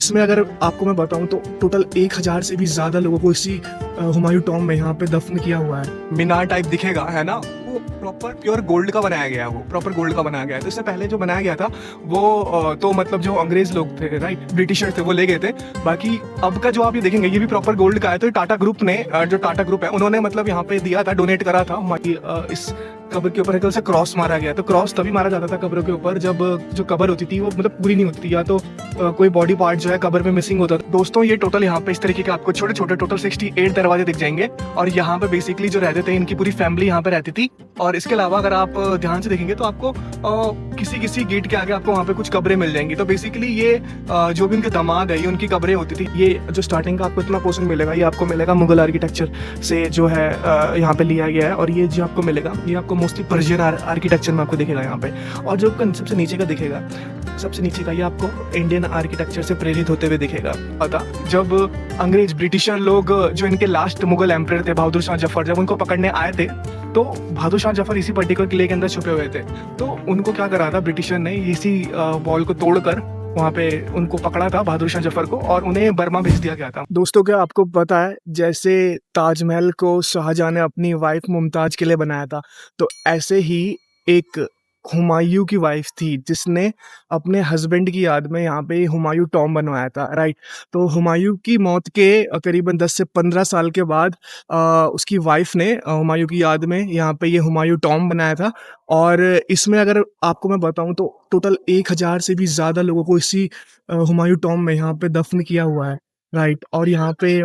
इसमें अगर आपको मैं बताऊं तो टोटल 1000 से भी ज़्यादा लोगों को इसी हुमायूं टॉम्ब में यहाँ पे दफन किया हुआ है। मीनार टाइप दिखेगा, है ना। वो प्रॉपर प्योर गोल्ड का बनाया गया है, वो प्रॉपर गोल्ड का बनाया गया है। तो इससे पहले जो बनाया गया था वो तो मतलब जो अंग्रेज लोग थे, राइट, ब्रिटिशर्स थे, वो ले गए थे। बाकी अब का जो आप ये देखेंगे ये भी प्रॉपर गोल्ड का है। तो टाटा ग्रुप ने जो टाटा ग्रुप है उन्होंने मतलब यहाँ पे दिया था, डोनेट करा था हमारी इस कब्र के ऊपर से क्रॉस मारा गया। तो क्रॉस तभी मारा जाता था कब्र के ऊपर जब जो कब्र होती थी वो मतलब पूरी नहीं होती थी, या तो कोई बॉडी पार्ट जो है कब्र में मिसिंग होता था। दोस्तों ये टोटल यहाँ पे इस तरीके के आपको छोटे छोटे टोटल 68 दरवाजे दिख जाएंगे। और यहाँ पे बेसिकली जो रहते थे इनकी पूरी फैमिली यहाँ पे रहती थी। और इसके अलावा अगर आप ध्यान से देखेंगे तो आपको किसी किसी गेट के आगे आपको वहाँ पे कुछ कब्रें मिल जाएंगी। तो बेसिकली ये जो भी उनके दामाद है ये उनकी कब्रें होती थी। ये जो स्टार्टिंग का आपको इतना पोर्शन मिलेगा ये आपको मिलेगा मुगल आर्किटेक्चर से जो है यहाँ पे लिया गया है। और ये जो आपको मिलेगा ये आपको मोस्टली पर्शियन आर्किटेक्चर में आपको दिखेगा यहाँ पे। और जो सबसे नीचे का दिखेगा, सबसे नीचे का ये आपको इंडियन आर्किटेक्चर से प्रेरित होते हुए दिखेगा। पता जब अंग्रेज ब्रिटिशर लोग जो इनके लास्ट मुगल एम्परर थे बहादुर शाह जफर, जब उनको पकड़ने आए थे तो बहादुर शाह जफर इसी पर्टिकुलर किले के अंदर छुपे हुए थे। तो उनको क्या करा था ब्रिटिशर ने, इसी वॉल को तोड़कर वहाँ पे उनको पकड़ा था बहादुर शाह जफर को और उन्हें बर्मा भेज दिया गया था। दोस्तों क्या आपको पता है जैसे ताजमहल को शाहजहां ने अपनी वाइफ मुमताज के लिए बनाया था, तो ऐसे ही एक हुमायूं की वाइफ थी जिसने अपने हस्बैंड की याद में यहाँ पे हुमायूं टॉम्ब बनवाया था, राइट। तो हुमायूं की मौत के करीबन 10 से 15 साल के बाद उसकी वाइफ ने हुमायूं की याद में यहाँ पे ये हुमायूं टॉम्ब बनाया था। और इसमें अगर आपको मैं बताऊं तो टोटल 1000 से भी ज़्यादा लोगों को इसी हुमायूं टॉम्ब में यहाँ पे दफन किया हुआ है, राइट। और यहाँ पे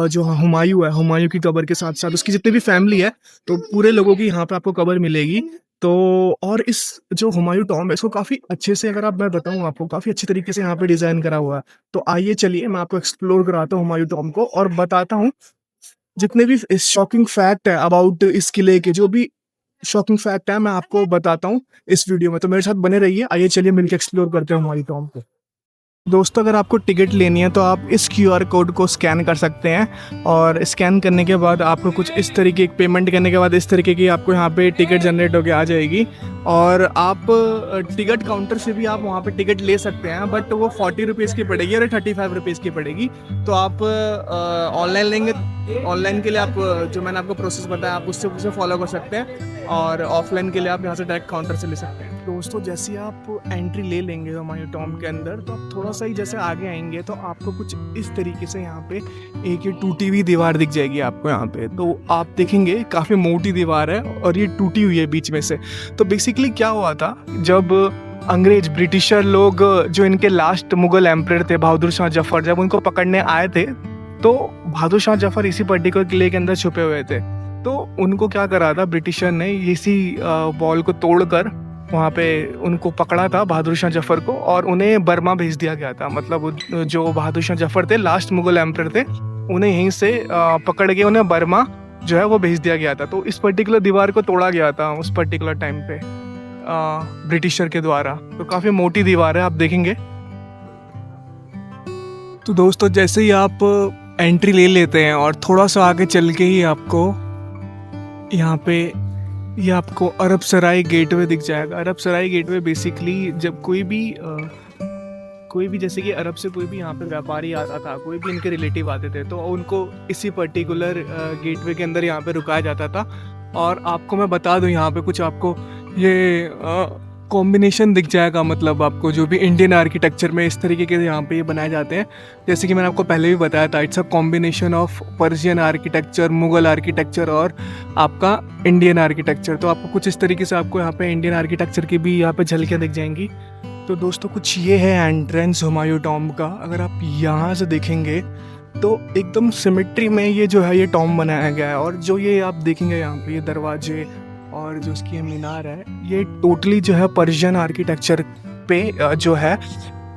जो हुमायूं है, हुमायूं की कब्र के साथ साथ उसकी जितनी भी फैमिली है तो पूरे लोगों की यहाँ पे आपको कब्र मिलेगी। तो और इस जो हुमायूं टॉम्ब है इसको काफ़ी अच्छे से, अगर आप मैं बताऊँ आपको, काफ़ी अच्छे तरीके से यहाँ पे डिज़ाइन करा हुआ है। तो आइए चलिए मैं आपको एक्सप्लोर कराता हूँ हुमायूं टॉम्ब को और बताता हूँ जितने भी शॉकिंग फैक्ट है अबाउट इस किले के, जो भी शॉकिंग फैक्ट है मैं आपको बताता हूँ इस वीडियो में। तो मेरे साथ बने रहिए, आइए चलिए मिलकर एक्सप्लोर करते हैं हुमायूं टॉम्ब को। दोस्तों अगर आपको टिकट लेनी है तो आप इस QR कोड को स्कैन कर सकते हैं। और स्कैन करने के बाद आपको कुछ इस तरीके की पेमेंट करने के बाद इस तरीके की आपको यहाँ पे टिकट जनरेट होके आ जाएगी। और आप टिकट काउंटर से भी आप वहाँ पे टिकट ले सकते हैं, बट वो 40 रुपीज़ की पड़ेगी और 35 रुपीज़ की पड़ेगी। तो आप ऑनलाइन लेंगे, ऑनलाइन के लिए आप जो मैंने आपको प्रोसेस बताया आप उससे फॉलो कर सकते हैं। और ऑफलाइन के लिए आप यहाँ से डायरेक्ट काउंटर से ले सकते हैं। दोस्तों जैसे ही आप एंट्री ले लेंगे हुमायूं टॉम्ब के अंदर तो आप थोड़ा सा ही जैसे आगे आएंगे तो आपको कुछ इस तरीके से यहाँ पे एक ये टूटी हुई दीवार दिख जाएगी आपको यहाँ पे। तो आप देखेंगे काफ़ी मोटी दीवार है और ये टूटी हुई है बीच में से। तो बेसिकली क्या हुआ था, जब अंग्रेज ब्रिटिशर लोग जो इनके लास्ट मुगल एम्परर थे बहादुर शाह जफर, जब उनको पकड़ने आए थे तो बहादुर शाह जफर इसी पर्टिकुलर किले के अंदर छुपे हुए थे। तो उनको क्या करा था ब्रिटिशर ने, इसी वॉल को तोड़कर वहाँ पे उनको पकड़ा था बहादुर शाह जफर को और उन्हें बर्मा भेज दिया गया था। मतलब जो बहादुर शाह जफर थे लास्ट मुगल एम्परर थे, उन्हें यहीं से पकड़ के उन्हें बर्मा जो है वो भेज दिया गया था। तो इस पर्टिकुलर दीवार को तोड़ा गया था उस पर्टिकुलर टाइम पे ब्रिटिशर के द्वारा। तो काफ़ी मोटी दीवार है, आप देखेंगे। तो दोस्तों जैसे ही आप एंट्री ले लेते हैं और थोड़ा सा आगे चल के ही आपको यहाँ पे ये आपको अरब सराय गेटवे दिख जाएगा। अरब सराय गेटवे बेसिकली जब कोई भी जैसे कि अरब से कोई भी यहाँ पे व्यापारी आता था, कोई भी इनके रिलेटिव आते थे तो उनको इसी पर्टिकुलर गेटवे के अंदर यहाँ पे रुकाया जाता था। और आपको मैं बता दूँ यहाँ पे कुछ आपको ये कॉम्बिनेशन दिख जाएगा, मतलब आपको जो भी इंडियन आर्किटेक्चर में इस तरीके के यहाँ पे ये बनाए जाते हैं। जैसे कि मैंने आपको पहले भी बताया था, it's a combination of Persian architecture, Mughal architecture और आपका इंडियन आर्किटेक्चर। तो आपको कुछ इस तरीके से आपको यहाँ पे इंडियन आर्किटेक्चर की भी यहाँ पे झलकियाँ दिख जाएंगी। तो दोस्तों कुछ ये है एंट्रेंस हुमायूं टॉम्ब का। अगर आप यहाँ से देखेंगे तो एकदम सिमेट्री में ये जो है ये टॉम्ब बनाया गया है। और जो ये आप देखेंगे यहाँ पे ये दरवाजे और जो उसकी मीनार है ये टोटली जो है पर्शियन आर्किटेक्चर पे जो है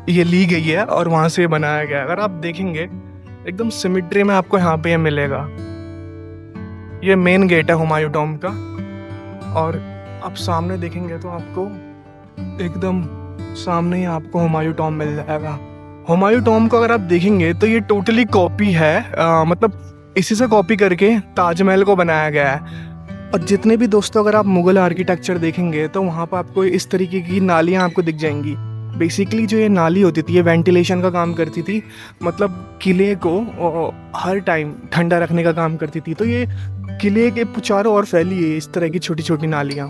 ये ली गई है और वहाँ से बनाया गया है। अगर आप देखेंगे एकदम सिमेट्री में आपको यहाँ पे ये मिलेगा। ये मेन गेट है हुमायूं टॉम्ब का। और आप सामने देखेंगे तो आपको एकदम सामने ही आपको हुमायूं टॉम्ब मिल जाएगा। हुमायूं टॉम्ब को अगर आप देखेंगे तो ये टोटली कॉपी है, मतलब इसी से कॉपी करके ताजमहल को बनाया गया है। और जितने भी दोस्तों अगर आप मुगल आर्किटेक्चर देखेंगे तो वहाँ पर आपको इस तरीके की नालियाँ आपको दिख जाएंगी। बेसिकली जो ये नाली होती थी ये वेंटिलेशन का काम करती थी, मतलब किले को हर टाइम ठंडा रखने का काम करती थी। तो ये किले के चारों ओर फैली है इस तरह की छोटी छोटी नालियाँ।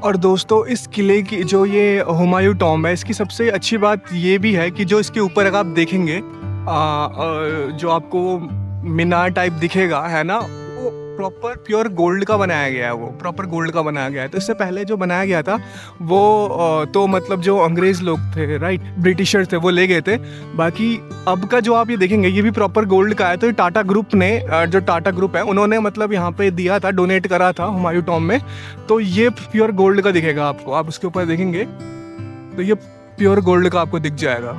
और दोस्तों इस किले की जो ये हुमायूं टॉम्ब है, इसकी सबसे अच्छी बात ये भी है कि जो इसके ऊपर अगर आप देखेंगे जो आपको मीनार टाइप दिखेगा है ना, वो प्रॉपर प्योर गोल्ड का बनाया गया है, वो प्रॉपर गोल्ड का बनाया गया है। तो इससे पहले जो बनाया गया था वो तो मतलब जो अंग्रेज़ लोग थे, राइट, ब्रिटिशर्स थे, वो ले गए थे। बाकी अब का जो आप ये देखेंगे ये भी प्रॉपर गोल्ड का है। तो ये टाटा ग्रुप ने जो टाटा ग्रुप है उन्होंने मतलब यहाँ पे दिया था, डोनेट करा था हुमायूं टॉम्ब में। तो ये प्योर गोल्ड का दिखेगा आपको, आप उसके ऊपर देखेंगे तो ये प्योर गोल्ड का आपको दिख जाएगा।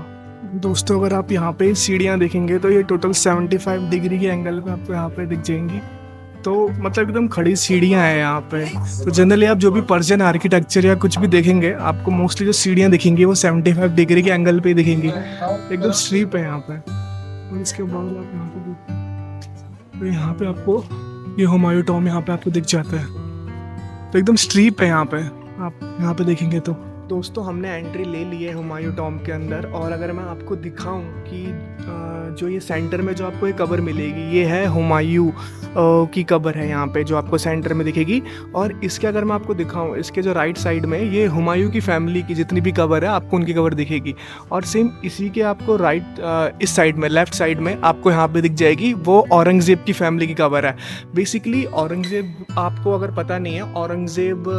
दोस्तों अगर आप यहाँ पे सीढ़ियाँ देखेंगे तो ये टोटल 75 डिग्री के एंगल पे आपको यहाँ पे दिख जाएंगी। तो मतलब एकदम खड़ी सीढ़ियाँ हैं यहाँ पे। तो जनरली आप जो भी पर्शियन आर्किटेक्चर या कुछ भी देखेंगे, आपको मोस्टली जो सीढ़ियाँ दिखेंगी वो 75 डिग्री के एंगल पे दिखेंगी, एकदम स्ट्रीप है यहाँ पे। और इसके बाद आप यहाँ पे देखते, तो यहाँ पे आपको ये हुमायूं टॉम्ब यहाँ पे आपको दिख जाता है। तो एकदम स्ट्रीप है यहाँ पे, आप यहाँ पे देखेंगे तो। दोस्तों हमने एंट्री ले ली है हुमायूं टॉम्ब के अंदर, और अगर मैं आपको दिखाऊं कि जो ये सेंटर में जो आपको ये कब्र मिलेगी, ये है हुमायूं की कब्र है यहाँ पे जो आपको सेंटर में दिखेगी। और इसके अगर मैं आपको दिखाऊं, इसके जो राइट साइड में ये हुमायूं की फैमिली की जितनी भी कब्र है आपको उनकी कब्र दिखेगी। और सेम इसी के आपको राइट इस साइड में, लेफ्ट साइड में आपको यहाँ पे दिख जाएगी वो औरंगज़ेब की फैमिली की कब्र है। बेसिकली औरंगज़ेब, आपको अगर पता नहीं है, औरंगज़ेब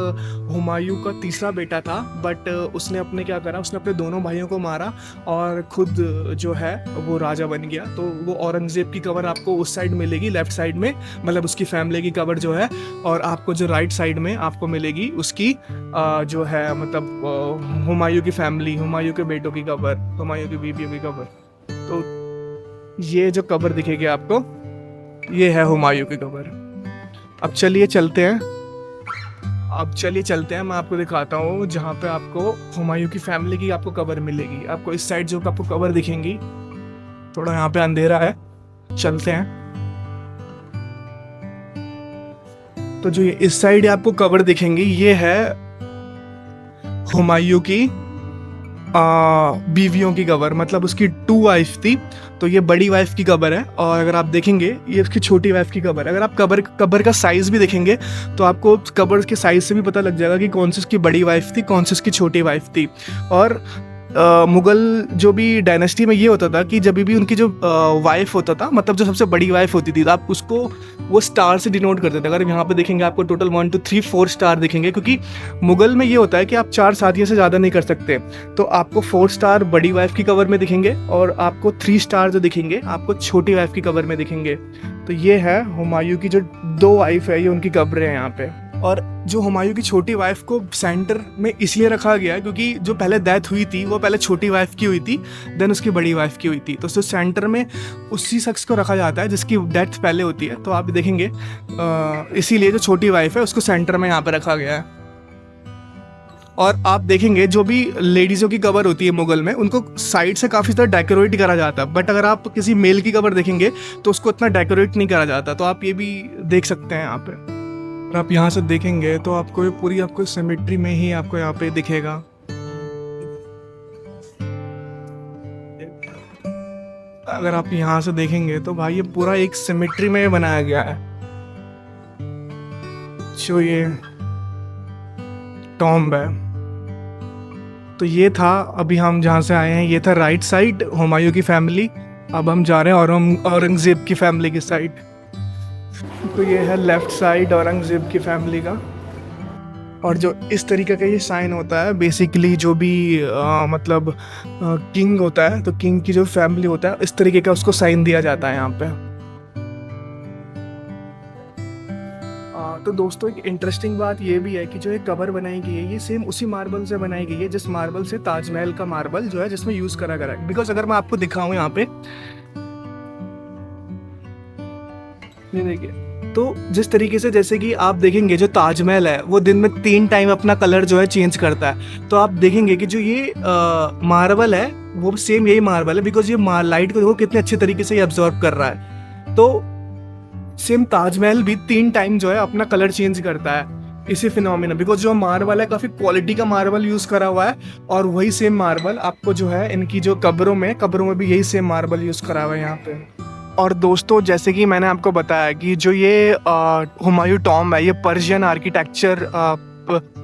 हुमायूं का तीसरा बेटा था, बट उसने अपने क्या करा, उसने अपने दोनों भाइयों को मारा और खुद जो है वो राजा बन गया। तो वो औरंगज़ेब की कब्र आपको उस साइड मिलेगी, लेफ्ट साइड में, मतलब उसकी फैमिली की कब्र जो है। और आपको जो राइट साइड में आपको मिलेगी उसकी जो है मतलब हुमायूं की फैमिली, हुमायूं के बेटों की कब्र, हुमायूं की बीवियों की कब्र। तो ये जो कब्र दिखेगी आपको, ये है हुमायूं की कब्र। अब चलिए चलते हैं, मैं आपको दिखाता हूँ जहाँ पे आपको हुमायूं की फैमिली की आपको कब्र मिलेगी। आपको इस साइड जो आपको कब्र दिखेंगी, थोड़ा यहाँ पे अंधेरा है, चलते हैं। तो जो ये इस साइड आपको कब्र दिखेंगी, ये है हुमायूं की बीवियों की कब्र, मतलब उसकी 2 वाइफ थी। तो ये बड़ी वाइफ की कब्र है, और अगर आप देखेंगे ये उसकी छोटी वाइफ की कब्र है। अगर आप कब्र का साइज़ भी देखेंगे तो आपको कब्र के साइज़ से भी पता लग जाएगा कि कौन सी उसकी बड़ी वाइफ थी, कौन सी उसकी छोटी वाइफ थी। और मुग़ल जो भी डायनेस्टी में ये होता था कि जब भी उनकी जो वाइफ होता था, मतलब जो सबसे बड़ी वाइफ होती थी, तो आप उसको वो स्टार से डिनोट करते थे। अगर यहाँ पे देखेंगे आपको टोटल 1 2 3 4 स्टार दिखेंगे, क्योंकि मुग़ल में ये होता है कि आप 4 शादियों से ज़्यादा नहीं कर सकते। तो आपको 4 स्टार बड़ी वाइफ की कब्र में दिखेंगे, और आपको 3 स्टार जो दिखेंगे आपको छोटी वाइफ की कब्र में दिखेंगे। तो ये है हुमायूं की जो 2 वाइफ है, ये उनकी कब्र है यहाँ पे। और जो हुमायूं की छोटी वाइफ को सेंटर में इसलिए रखा गया है क्योंकि जो पहले डेथ हुई थी वो पहले छोटी वाइफ की हुई थी, देन उसकी बड़ी वाइफ की हुई थी। तो सेंटर में उसी शख्स को रखा जाता है जिसकी डेथ पहले होती है। तो आप देखेंगे इसीलिए जो छोटी वाइफ है उसको सेंटर में यहाँ पे रखा गया है। और आप देखेंगे जो भी लेडीज़ों की कब्र होती है मुग़ल में, उनको साइड से काफ़ी ज़्यादा डेकोरेट करा जाता है। बट अगर आप किसी मेल की कब्र देखेंगे तो उसको इतना डेकोरेट नहीं करा जाता। तो आप ये भी देख सकते हैं यहाँ पे। और आप यहाँ से देखेंगे तो आपको ये पूरी आपको सिमेट्री में ही आपको यहाँ पे दिखेगा। अगर आप यहाँ से देखेंगे तो भाई ये पूरा एक सिमेट्री में बनाया गया है। जो ये टॉम्ब है, तो ये था अभी हम जहाँ से आए हैं, ये था राइट साइड हुमायूं की फैमिली। अब हम जा रहे हैं औरंगज़ेब की फैमिली की साइड। तो ये है लेफ़्ट साइड औरंगज़ेब की फैमिली का। और जो इस तरीके का ये साइन होता है, बेसिकली जो भी मतलब किंग होता है, तो किंग की जो फैमिली होता है इस तरीके का उसको साइन दिया जाता है यहाँ पे। तो दोस्तों एक इंटरेस्टिंग बात ये भी है कि जो ये कब्र बनाई गई है ये सेम उसी मार्बल से बनाई गई है जिस मार्बल से ताजमहल का मार्बल जो है जिसमें यूज़ करा गया है। बिकॉज अगर मैं आपको दिखाऊं यहाँ पे, ये देखिए, तो जिस तरीके से जैसे कि आप देखेंगे जो ताजमहल है वो दिन में 3 टाइम अपना कलर जो है चेंज करता है। तो आप देखेंगे कि जो ये मार्बल है वो सेम यही मार्बल है, बिकॉज ये लाइट को देखो कितने अच्छे तरीके से ये अब्जॉर्ब कर रहा है। तो सेम ताजमहल भी 3 टाइम जो है अपना कलर चेंज करता है। इसी फिनोमिना, बिकॉज जो मार्बल है काफ़ी क्वालिटी का मार्बल यूज़ करा हुआ है, और वही सेम मार्बल आपको जो है इनकी जो कब्रों में भी यही सेम मार्बल यूज़ करा हुआ है यहाँ पे। और दोस्तों जैसे कि मैंने आपको बताया कि जो ये हुमायूं टॉम्ब है ये पर्शियन आर्किटेक्चर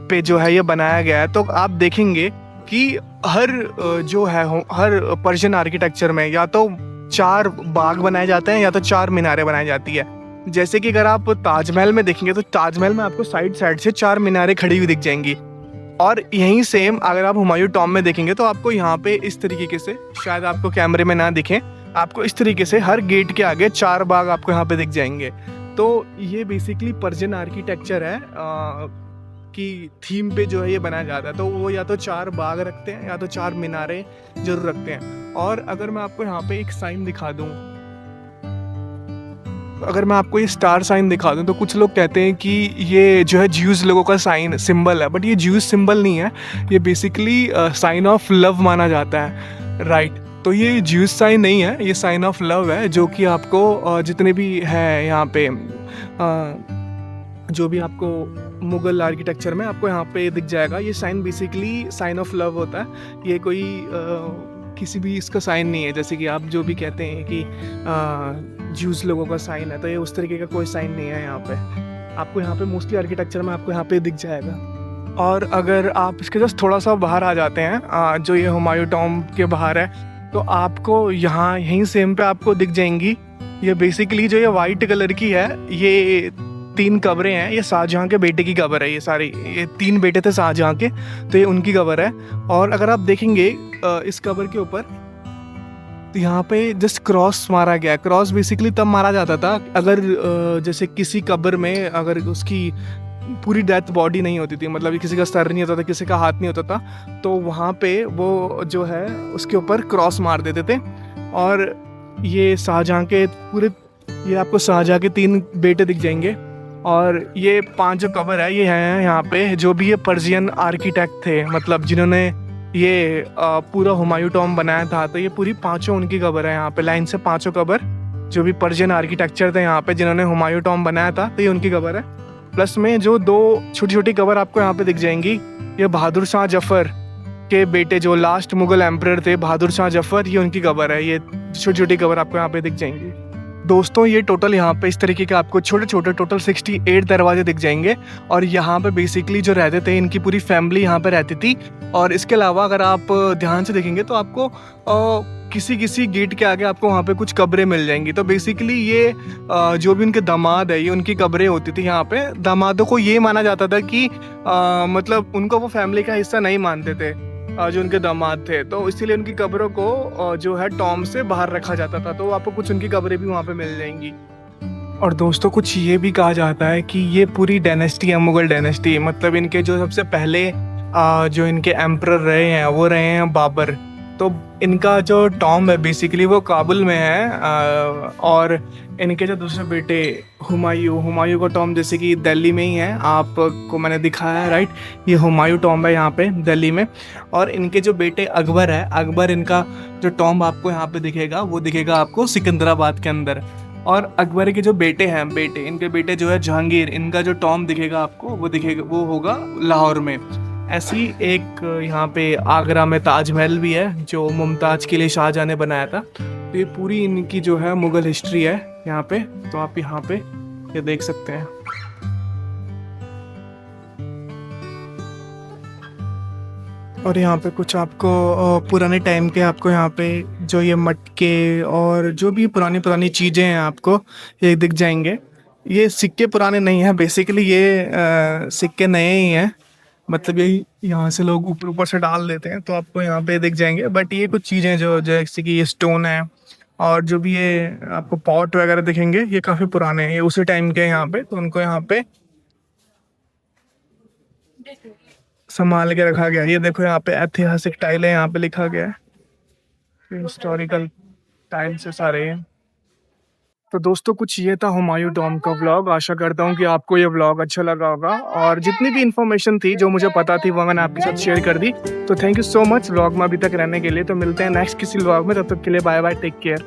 पे जो है ये बनाया गया है। तो आप देखेंगे कि हर जो है हर पर्शियन आर्किटेक्चर में या तो 4 बाग बनाए जाते हैं या तो 4 मीनारें बनाई जाती है। जैसे कि अगर आप ताजमहल में देखेंगे तो ताजमहल में आपको साइड साइड से 4 मीनारें खड़ी हुई दिख जाएंगी, और यहीं सेम अगर आप हुमायूं टॉम्ब में देखेंगे तो आपको यहाँ पे इस तरीके से, शायद आपको कैमरे में ना दिखें, आपको इस तरीके से हर गेट के आगे 4 बाग आपको यहाँ पे दिख जाएंगे। तो ये बेसिकली पर्शियन आर्किटेक्चर है की थीम पे जो है ये बनाया जाता है। तो वो या तो 4 बाग रखते हैं या तो 4 मीनारें जरूर रखते हैं। और अगर मैं आपको यहाँ पे एक साइन दिखा दूँ, अगर मैं आपको ये स्टार साइन दिखा दूं तो कुछ लोग कहते हैं कि ये जो है ज्यूज़ लोगों का साइन सिंबल है, बट ये ज्यूज़ सिंबल नहीं है, ये बेसिकली साइन ऑफ लव माना जाता है, राइट। तो ये ज्यूज़ साइन नहीं है, ये साइन ऑफ लव है, जो कि आपको जितने भी है यहाँ पे जो भी आपको मुग़ल आर्किटेक्चर में आपको यहाँ पे दिख जाएगा। ये sign basically sign of love होता है, ये कोई किसी भी इसका साइन नहीं है, जैसे कि आप जो भी कहते हैं कि ज्यूज़ लोगों का साइन है, तो ये उस तरीके का कोई साइन नहीं है यहाँ पे। आपको यहाँ पे मोस्टली आर्किटेक्चर में आपको यहाँ पे दिख जाएगा। और अगर आप इसके जस्ट थोड़ा सा बाहर आ जाते हैं, जो ये हुमायूं टॉम्ब के बाहर है, तो आपको यहाँ यहीं सेम पे आपको दिख जाएंगी। ये बेसिकली जो ये वाइट कलर की है, ये 3 कब्रें हैं, ये शाहजहाँ के बेटे की कब्र है। ये सारी, ये 3 बेटे थे शाहजहाँ के, तो ये उनकी कब्र है। और अगर आप देखेंगे इस कब्र के ऊपर, तो यहाँ पे जस्ट क्रॉस मारा गया। क्रॉस बेसिकली तब मारा जाता था अगर जैसे किसी कब्र में अगर उसकी पूरी डेथ बॉडी नहीं होती थी, मतलब किसी का सर नहीं होता था, किसी का हाथ नहीं होता था, तो वहाँ पे वो जो है उसके ऊपर क्रॉस मार देते थे। और ये शाहजहाँ के पूरे, ये आपको शाहजहाँ के 3 बेटे दिख जाएंगे। और ये 5 जो कब्र है ये हैं यहाँ पे, जो भी ये पर्शियन आर्किटेक्ट थे, मतलब जिन्होंने ये पूरा हुमायूं टॉम्ब बनाया था, तो ये पूरी 5 उनकी कब्र है यहाँ पे, लाइन से 5 कब्र जो भी पर्शियन आर्किटेक्चर थे यहाँ पे जिन्होंने हुमायूं टॉम्ब बनाया था, तो ये उनकी कब्र है। प्लस में जो 2 छोटी छोटी कब्र आपको यहाँ पे दिख जाएंगी, ये बहादुर शाह जफ़र के बेटे जो लास्ट मुग़ल एम्परर थे, बहादुर शाह जफ़र, ये उनकी कब्र है। ये छोटी छोटी कब्र आपको यहाँ पे दिख जाएंगी। दोस्तों ये टोटल यहाँ पे इस तरीके के आपको छोटे छोटे टोटल 68 दरवाजे दिख जाएंगे। और यहाँ पे बेसिकली जो रहते थे, इनकी पूरी फैमिली यहाँ पे रहती थी। और इसके अलावा अगर आप ध्यान से देखेंगे तो आपको किसी किसी गेट के आगे आपको वहाँ पे कुछ कब्रें मिल जाएंगी। तो बेसिकली ये जो भी उनके दामाद है, ये उनकी कब्रें होती थी यहाँ पे। दामादों को ये माना जाता था कि मतलब उनको वो फैमिली का हिस्सा नहीं मानते थे जो उनके दामाद थे, तो इसीलिए उनकी कब्रों को जो है टॉम्ब से बाहर रखा जाता था। तो आपको कुछ उनकी कब्रें भी वहाँ पे मिल जाएंगी। और दोस्तों कुछ ये भी कहा जाता है कि ये पूरी डायनेस्टी है, मुग़ल डायनेस्टी, मतलब इनके जो सबसे पहले जो इनके एम्परर रहे हैं वो रहे हैं बाबर। तो इनका जो टॉम्ब है बेसिकली वो काबुल में है। और इनके जो दूसरे बेटे हुमायूं का टॉम्ब जैसे कि दिल्ली में ही है, आपको मैंने दिखाया है, राइट। ये हुमायूं टॉम्ब है यहाँ पे दिल्ली में। और इनके जो बेटे अकबर है, अकबर, इनका जो टॉम्ब आपको यहाँ पे दिखेगा वो दिखेगा आपको सिकंदराबाद के अंदर। और अकबर के जो बेटे हैं, इनके बेटे जो है जहांगीर, इनका जो टॉम्ब दिखेगा आपको वो दिखेगा, वो होगा लाहौर में। ऐसी एक यहाँ पे आगरा में ताजमहल भी है जो मुमताज़ के लिए शाहजहाँ ने बनाया था। तो ये पूरी इनकी जो है मुग़ल हिस्ट्री है यहाँ पे, तो आप यहाँ पे ये देख सकते हैं। और यहाँ पे कुछ आपको पुराने टाइम के आपको यहाँ पे जो ये मटके और जो भी पुरानी चीज़ें हैं आपको ये दिख जाएंगे। ये सिक्के पुराने नहीं हैं, बेसिकली ये सिक्के नए ही हैं, मतलब यही यहाँ से लोग ऊपर से डाल देते हैं, तो आपको यहाँ पे दिख जाएंगे। बट ये कुछ चीज़ें जो जैसे कि ये स्टोन है और जो भी ये आपको पॉट वगैरह दिखेंगे, ये काफ़ी पुराने हैं, ये उसी टाइम के यहाँ पे, तो उनको यहाँ पे संभाल के रखा गया। ये देखो यहाँ पे ऐतिहासिक टाइल है, यहाँ पे लिखा गया है, हिस्टोरिकल टाइल से सारे हैं। तो दोस्तों कुछ ये था हुमायूं टॉम्ब का व्लॉग। आशा करता हूँ कि आपको ये व्लॉग अच्छा लगा होगा, और जितनी भी इन्फॉर्मेशन थी जो मुझे पता थी वो मैंने आपके साथ शेयर कर दी। तो thank you so much vlog में अभी तक रहने के लिए। तो मिलते हैं नेक्स्ट किसी व्लॉग में, तब तक के लिए बाय बाय, टेक केयर।